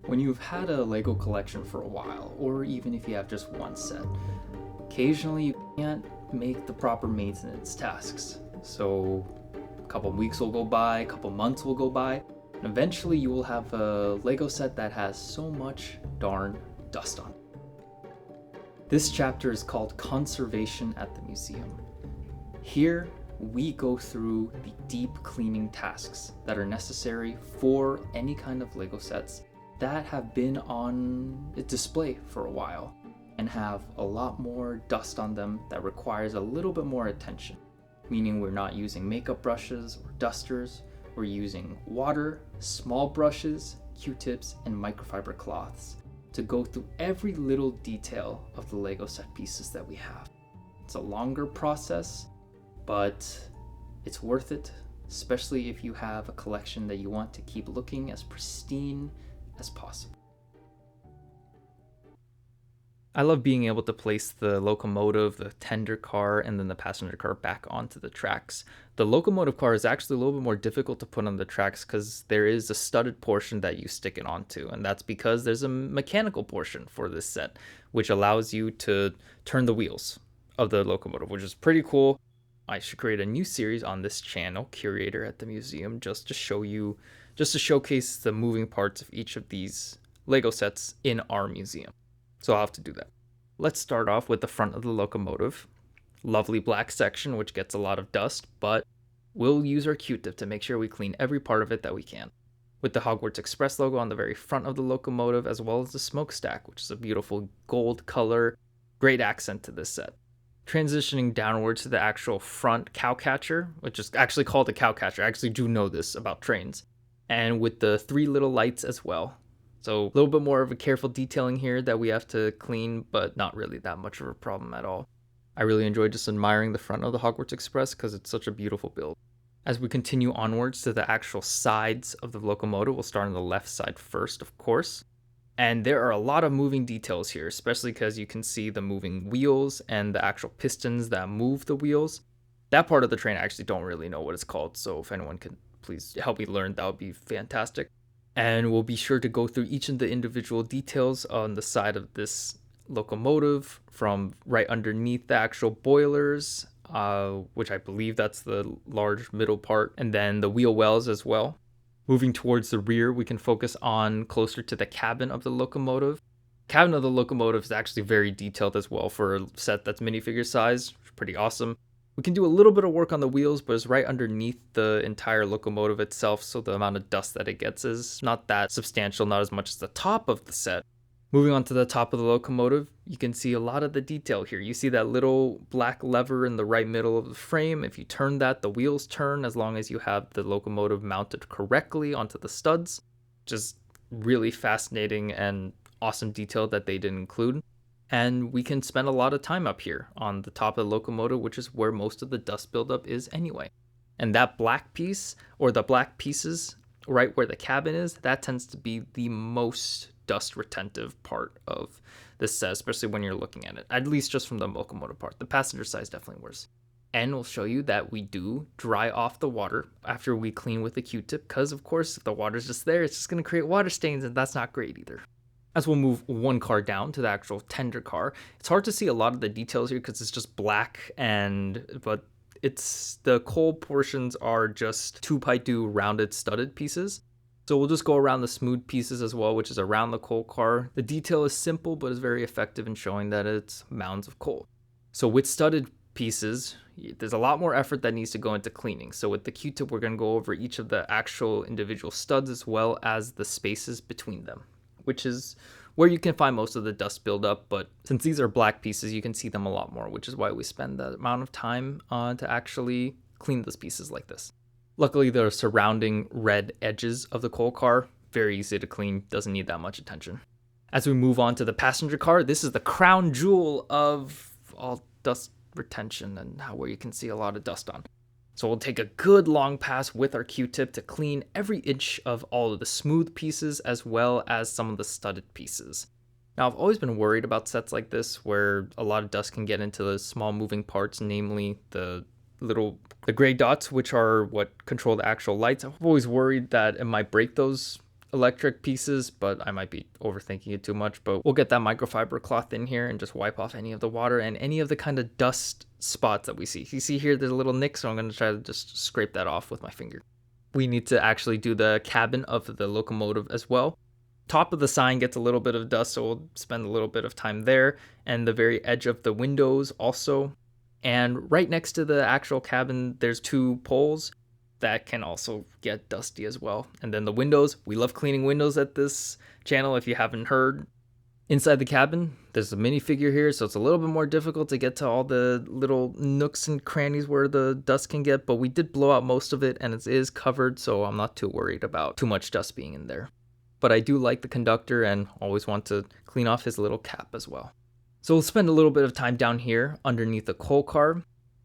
When you've had a Lego collection for a while, or even if you have just one set, occasionally you can't make the proper maintenance tasks. So a couple weeks will go by, a couple months will go by, and eventually you will have a Lego set that has so much darn dust on it. This chapter is called Conservation at the Museum. Here, we go through the deep cleaning tasks that are necessary for any kind of Lego sets that have been on display for a while and have a lot more dust on them that requires a little bit more attention. Meaning we're not using makeup brushes or dusters, we're using water, small brushes, Q-tips, and microfiber cloths to go through every little detail of the Lego set pieces that we have. It's a longer process, but it's worth it, especially if you have a collection that you want to keep looking as pristine as possible. I love being able to place the locomotive, the tender car, and then the passenger car back onto the tracks. The locomotive car is actually a little bit more difficult to put on the tracks because there is a studded portion that you stick it onto, and that's because there's a mechanical portion for this set, which allows you to turn the wheels of the locomotive, which is pretty cool. I should create a new series on this channel, Curator at the Museum, just to showcase the moving parts of each of these Lego sets in our museum. So I'll have to do that. Let's start off with the front of the locomotive. Lovely black section, which gets a lot of dust, but we'll use our Q-tip to make sure we clean every part of it that we can. With the Hogwarts Express logo on the very front of the locomotive, as well as the smokestack, which is a beautiful gold color, great accent to this set. Transitioning downwards to the actual front cowcatcher, which is actually called a cowcatcher. I actually do know this about trains. And with the 3 little lights as well. So a little bit more of a careful detailing here that we have to clean, but not really that much of a problem at all. I really enjoy just admiring the front of the Hogwarts Express because it's such a beautiful build. As we continue onwards to the actual sides of the locomotive, we'll start on the left side first, of course. And there are a lot of moving details here, especially because you can see the moving wheels and the actual pistons that move the wheels. That part of the train I actually don't really know what it's called, so if anyone could please help me learn, that would be fantastic. And we'll be sure to go through each of the individual details on the side of this locomotive, from right underneath the actual boilers, which I believe that's the large middle part, and then the wheel wells as well. Moving towards the rear, we can focus on closer to the cabin of the locomotive. Cabin of the locomotive is actually very detailed as well for a set that's minifigure size, pretty awesome. We can do a little bit of work on the wheels, but it's right underneath the entire locomotive itself, so the amount of dust that it gets is not that substantial, not as much as the top of the set. Moving on to the top of the locomotive, you can see a lot of the detail here. You see that little black lever in the right middle of the frame. If you turn that, the wheels turn as long as you have the locomotive mounted correctly onto the studs. Just really fascinating and awesome detail that they did include. And we can spend a lot of time up here on the top of the locomotive, which is where most of the dust buildup is anyway. And that black piece, or the black pieces right where the cabin is, that tends to be the most dust retentive part of this set, especially when you're looking at it, at least just from the locomotive part. The passenger side is definitely worse. And we'll show you that we do dry off the water after we clean with the Q-tip, because of course if the water's just there, it's just going to create water stains, and that's not great either. As we'll move one car down to the actual tender car, it's hard to see a lot of the details here because it's just black, but it's the coal portions are just 2x2 rounded studded pieces. So we'll just go around the smooth pieces as well, which is around the coal car. The detail is simple, but is very effective in showing that it's mounds of coal. So with studded pieces, there's a lot more effort that needs to go into cleaning. So with the Q-tip, we're going to go over each of the actual individual studs as well as the spaces between them, which is where you can find most of the dust buildup. But since these are black pieces, you can see them a lot more, which is why we spend the amount of time to actually clean those pieces like this. Luckily, the surrounding red edges of the coal car, very easy to clean, doesn't need that much attention. As we move on to the passenger car, this is the crown jewel of all dust retention and where you can see a lot of dust on. So we'll take a good long pass with our Q-tip to clean every inch of all of the smooth pieces as well as some of the studded pieces. Now, I've always been worried about sets like this where a lot of dust can get into the small moving parts, namely the gray dots, which are what control the actual lights. I've always worried that it might break those electric pieces, but I might be overthinking it too much. But we'll get that microfiber cloth in here and just wipe off any of the water and any of the kind of dust spots that we see. You see here, there's a little nick, so I'm going to try to just scrape that off with my finger. We need to actually do the cabin of the locomotive as well. Top of the sign gets a little bit of dust, so we'll spend a little bit of time there. And the very edge of the windows also. And right next to the actual cabin, there's 2 poles that can also get dusty as well. And then the windows, we love cleaning windows at this channel if you haven't heard. Inside the cabin, there's a minifigure here, so it's a little bit more difficult to get to all the little nooks and crannies where the dust can get, but we did blow out most of it and it is covered, so I'm not too worried about too much dust being in there. But I do like the conductor and always want to clean off his little cap as well. So we'll spend a little bit of time down here underneath the coal car,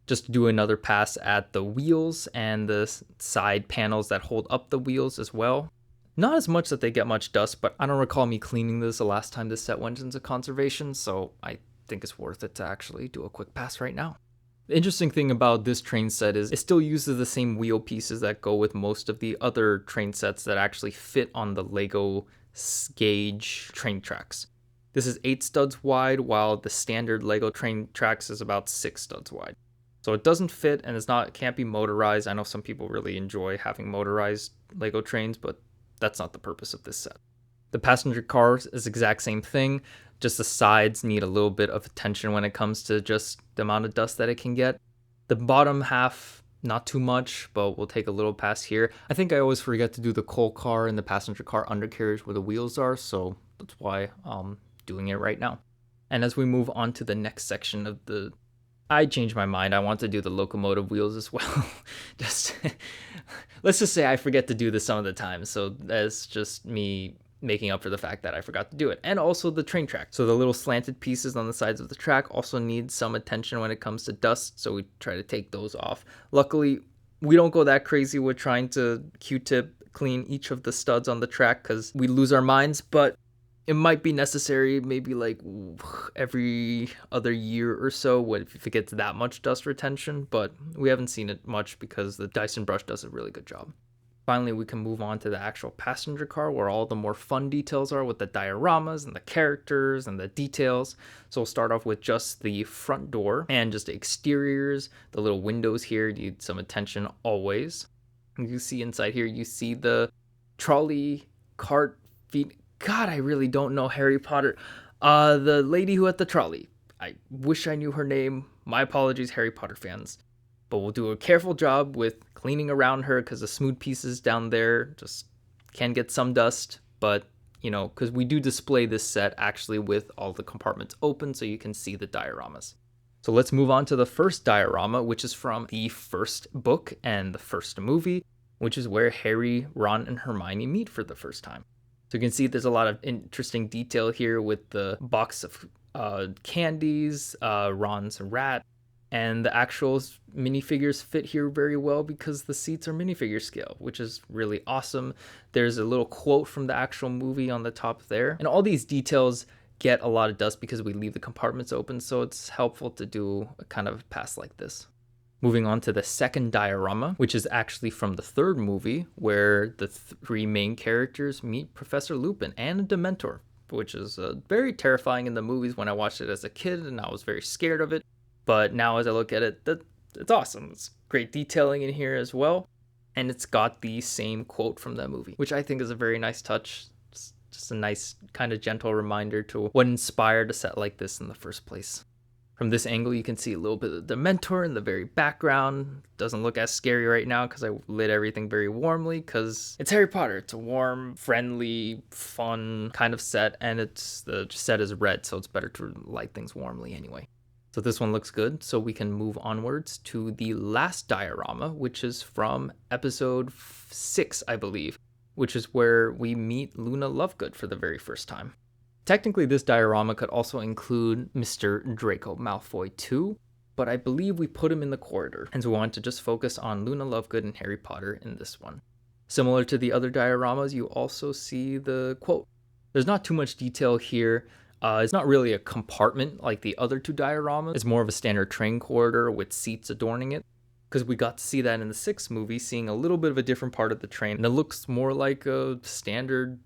just to do another pass at the wheels and the side panels that hold up the wheels as well. Not as much that they get much dust, but I don't recall me cleaning this the last time this set went into conservation, so I think it's worth it to actually do a quick pass right now. The interesting thing about this train set is it still uses the same wheel pieces that go with most of the other train sets that actually fit on the Lego gauge train tracks. This is 8 studs wide, while the standard Lego train tracks is about 6 studs wide. So it doesn't fit and it can't be motorized. I know some people really enjoy having motorized Lego trains, but that's not the purpose of this set. The passenger car is the exact same thing, just the sides need a little bit of attention when it comes to just the amount of dust that it can get. The bottom half, not too much, but we'll take a little pass here. I think I always forget to do the coal car and the passenger car undercarriage where the wheels are, so that's why I'm doing it right now. And as we move on to the next section of I changed my mind. I want to do the locomotive wheels as well. Let's just say I forget to do this some of the time. So that's just me making up for the fact that I forgot to do it. And also the train track. So the little slanted pieces on the sides of the track also need some attention when it comes to dust. So we try to take those off. Luckily, we don't go that crazy with trying to Q-tip clean each of the studs on the track because we lose our minds. But it might be necessary maybe like every other year or so if it gets that much dust retention, but we haven't seen it much because the Dyson brush does a really good job. Finally, we can move on to the actual passenger car where all the more fun details are with the dioramas and the characters and the details. So we'll start off with just the front door and just the exteriors. The little windows here need some attention always. You see inside here, you see the trolley cart feet. God, I really don't know Harry Potter. The lady who had the trolley. I wish I knew her name. My apologies, Harry Potter fans. But we'll do a careful job with cleaning around her because the smooth pieces down there just can get some dust. But, because we do display this set actually with all the compartments open so you can see the dioramas. So let's move on to the first diorama, which is from the first book and the first movie, which is where Harry, Ron, and Hermione meet for the first time. So you can see there's a lot of interesting detail here with the box of candies, Ron's rat, and the actual minifigures fit here very well because the seats are minifigure scale, which is really awesome. There's a little quote from the actual movie on the top there. And all these details get a lot of dust because we leave the compartments open, so it's helpful to do a kind of pass like this. Moving on to the second diorama, which is actually from the third movie, where the 3 main characters meet Professor Lupin and a Dementor, which is very terrifying in the movies when I watched it as a kid, and I was very scared of it. But now as I look at it, it's awesome. It's great detailing in here as well. And it's got the same quote from the movie, which I think is a very nice touch. Just a nice kind of gentle reminder to what inspired a set like this in the first place. From this angle, you can see a little bit of the Dementor in the very background. Doesn't look as scary right now because I lit everything very warmly because it's Harry Potter. It's a warm, friendly, fun kind of set, and the set is red, so it's better to light things warmly anyway. So this one looks good, so we can move onwards to the last diorama, which is from episode 6, I believe, which is where we meet Luna Lovegood for the very first time. Technically, this diorama could also include Mr. Draco Malfoy too, but I believe we put him in the corridor, and so we want to just focus on Luna Lovegood and Harry Potter in this one. Similar to the other dioramas, you also see the quote. There's not too much detail here. It's not really a compartment like the other 2 dioramas. It's more of a standard train corridor with seats adorning it. because we got to see that in the 6th movie, seeing a little bit of a different part of the train, and it looks more like a standard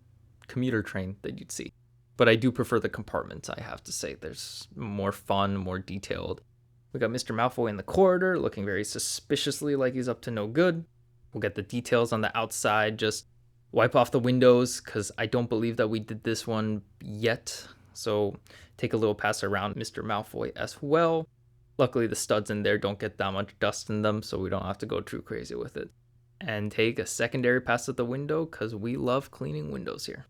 commuter train that you'd see. But I do prefer the compartments, I have to say. There's more fun, more detailed. We got Mr. Malfoy in the corridor, looking very suspiciously like he's up to no good. We'll get the details on the outside, just wipe off the windows, because I don't believe that we did this one yet. So take a little pass around Mr. Malfoy as well. Luckily, the studs in there don't get that much dust in them, so we don't have to go too crazy with it. And take a secondary pass at the window, because we love cleaning windows here.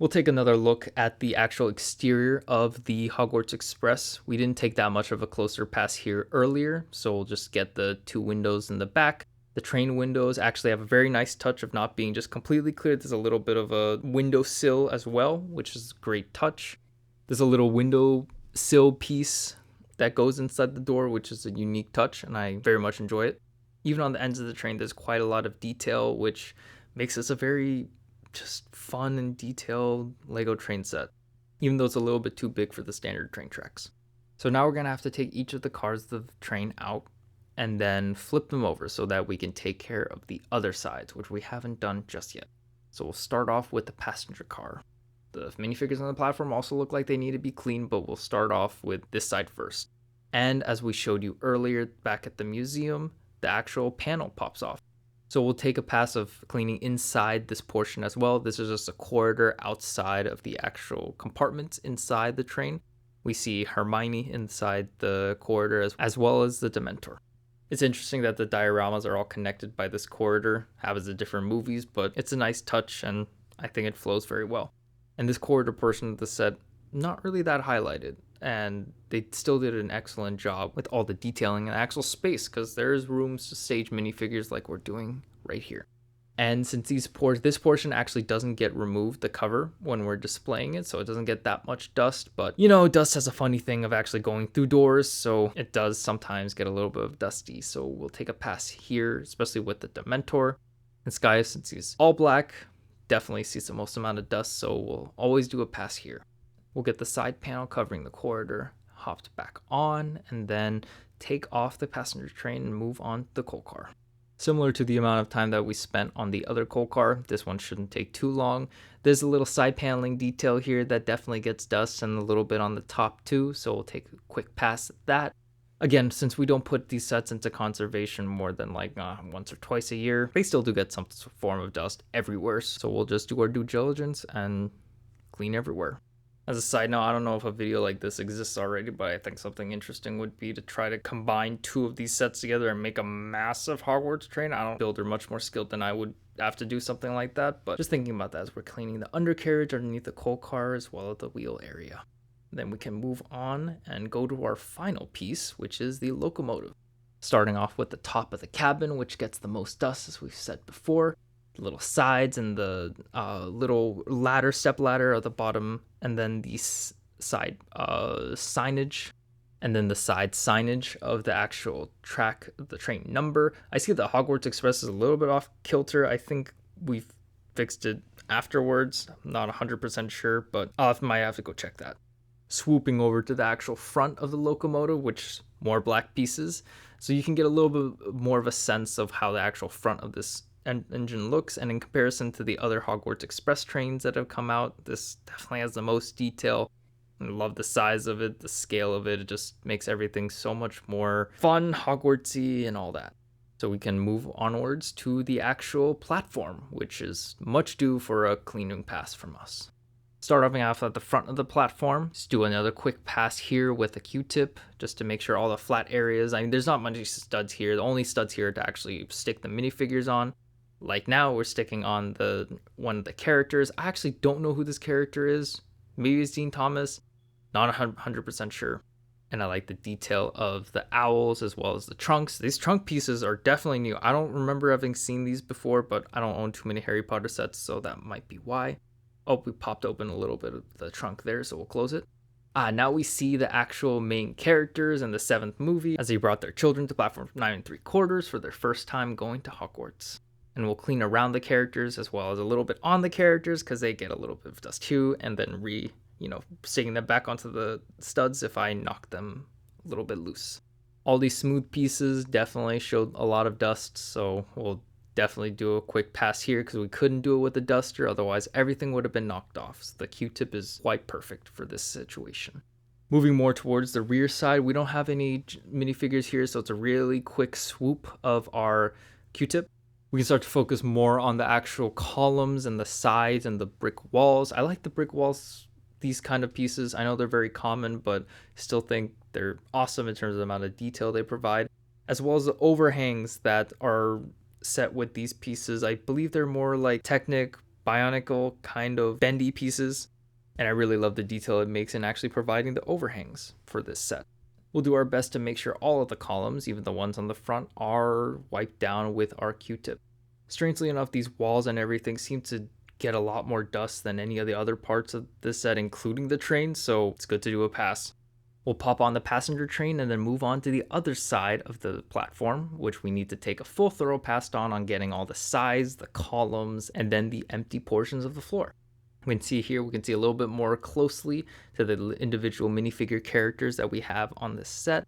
We'll take another look at the actual exterior of the Hogwarts Express. We didn't take that much of a closer pass here earlier, so we'll just get the 2 windows in the back. The train windows actually have a very nice touch of not being just completely clear. There's a little bit of a windowsill as well, which is a great touch. There's a little window sill piece that goes inside the door, which is a unique touch, and I very much enjoy it. Even on the ends of the train, there's quite a lot of detail, which makes this a very just fun and detailed Lego train set, even though it's a little bit too big for the standard train tracks. So now we're going to have to take each of the cars of the train out and then flip them over so that we can take care of the other sides, which we haven't done just yet. So we'll start off with the passenger car. The minifigures on the platform also look like they need to be cleaned, but we'll start off with this side first. And as we showed you earlier back at the museum, the actual panel pops off. So we'll take a pass of cleaning inside this portion as well. This is just a corridor outside of the actual compartments inside the train. We see Hermione inside the corridor as well as the Dementor. It's interesting that the dioramas are all connected by this corridor, have the different movies, but it's a nice touch and I think it flows very well. And this corridor portion of the set, not really that highlighted. And they still did an excellent job with all the detailing and actual space, because there's rooms to stage minifigures like we're doing right here. And since this portion actually doesn't get removed, the cover, when we're displaying it, so it doesn't get that much dust. But, dust has a funny thing of actually going through doors, so it does sometimes get a little bit of dusty. So we'll take a pass here, especially with the Dementor. And Sky, since he's all black, definitely sees the most amount of dust, so we'll always do a pass here. We'll get the side panel covering the corridor, hopped back on, and then take off the passenger train and move on to the coal car. Similar to the amount of time that we spent on the other coal car, this one shouldn't take too long. There's a little side paneling detail here that definitely gets dust and a little bit on the top too, so we'll take a quick pass at that. Again, since we don't put these sets into conservation more than once or twice a year, they still do get some form of dust everywhere, so we'll just do our due diligence and clean everywhere. As a side note, I don't know if a video like this exists already, but I think something interesting would be to try to combine 2 of these sets together and make a massive Hogwarts train. I don't build are much more skilled than I would have to do something like that, but just thinking about that as we're cleaning the undercarriage underneath the coal car as well as the wheel area. Then we can move on and go to our final piece, which is the locomotive. Starting off with the top of the cabin, which gets the most dust, as we've said before. The little sides and the little step ladder at the bottom, and then the side signage, and then the side signage of the actual track, the train number. I see the Hogwarts Express is a little bit off kilter. I think we've fixed it afterwards. I'm not 100% sure, but I might have to go check that. Swooping over to the actual front of the locomotive, which more black pieces, so you can get a little bit more of a sense of how the actual front of this engine looks, and in comparison to the other Hogwarts Express trains that have come out, this definitely has the most detail. I love the size of it, the scale of it. It just makes everything so much more fun, Hogwartsy, and all that. So we can move onwards to the actual platform, which is much due for a cleaning pass from us. Start off at the front of the platform. Just do another quick pass here with a Q-tip just to make sure all the flat areas. There's not much studs here. The only studs here to actually stick the minifigures on. Like now, we're sticking on one of the characters. I actually don't know who this character is. Maybe it's Dean Thomas. Not 100% sure. And I like the detail of the owls as well as the trunks. These trunk pieces are definitely new. I don't remember having seen these before, but I don't own too many Harry Potter sets, so that might be why. Oh, we popped open a little bit of the trunk there, so we'll close it. Now we see the actual main characters in the 7th movie as they brought their children to platform 9 3/4 for their first time going to Hogwarts. And we'll clean around the characters as well as a little bit on the characters because they get a little bit of dust too, and then sticking them back onto the studs if I knock them a little bit loose. All these smooth pieces definitely showed a lot of dust, so we'll definitely do a quick pass here because we couldn't do it with the duster, otherwise everything would have been knocked off. So the Q-tip is quite perfect for this situation. Moving more towards the rear side, we don't have any minifigures here, so it's a really quick swoop of our Q-tip. We can start to focus more on the actual columns and the sides and the brick walls. I like the brick walls, these kind of pieces. I know they're very common, but still think they're awesome in terms of the amount of detail they provide, as well as the overhangs that are set with these pieces. I believe they're more like Technic, Bionicle kind of bendy pieces, and I really love the detail it makes in actually providing the overhangs for this set. We'll do our best to make sure all of the columns, even the ones on the front, are wiped down with our Q-tip. Strangely enough, these walls and everything seem to get a lot more dust than any of the other parts of this set, including the train, so it's good to do a pass. We'll pop on the passenger train and then move on to the other side of the platform, which we need to take a full thorough pass on getting all the sides, the columns, and then the empty portions of the floor. We can see here, we can see a little bit more closely to the individual minifigure characters that we have on this set,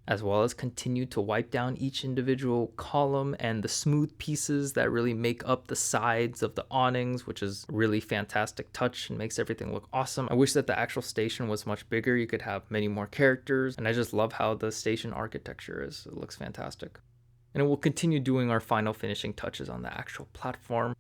as well as continue to wipe down each individual column and the smooth pieces that really make up the sides of the awnings, which is a really fantastic touch and makes everything look awesome. I wish that the actual station was much bigger. You could have many more characters, and I just love how the station architecture is. It looks fantastic. And we'll continue doing our final finishing touches on the actual platform.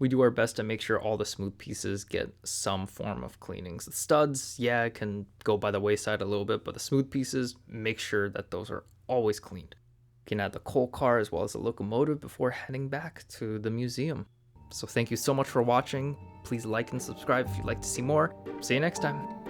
We do our best to make sure all the smooth pieces get some form of cleanings. The studs, yeah, can go by the wayside a little bit, but the smooth pieces, make sure that those are always cleaned. You can add the coal car as well as the locomotive before heading back to the museum. So thank you so much for watching. Please like and subscribe if you'd like to see more. See you next time.